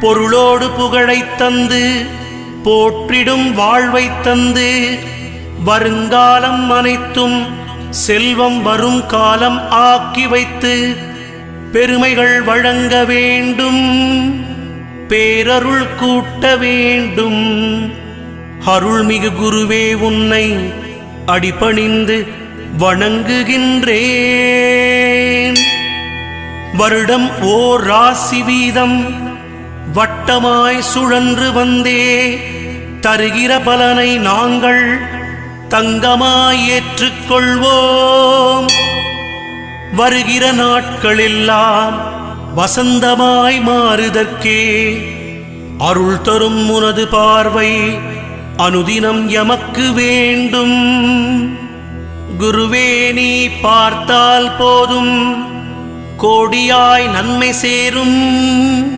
பொருளோடு புகழைத் தந்து போற்றிடும் வாழ்வைத் தந்து வருங்காலம் அனைத்தும் செல்வம் வரும் காலம் ஆக்கி வைத்து பெருமைகள் வழங்க வேண்டும், பேரருள் கூட்ட வேண்டும். அருள்மிகு குருவே, உன்னை அடிபணிந்து வணங்குகின்றேன். வருடம் ஓர் ராசி வீதம் வட்டமாய் சுழன்று வந்தே தருகிற பலனை நாங்கள் தங்கமாய் ஏற்றுக்கொள்வோம். வருகிற நாட்களெல்லாம் வசந்தமாய் மாறுதற்கே அருள் தரும் உனது பார்வை அனுதினம் எமக்கு வேண்டும். குருவே, நீ பார்த்தால் போதும் கோடியாய் நன்மை சேரும்.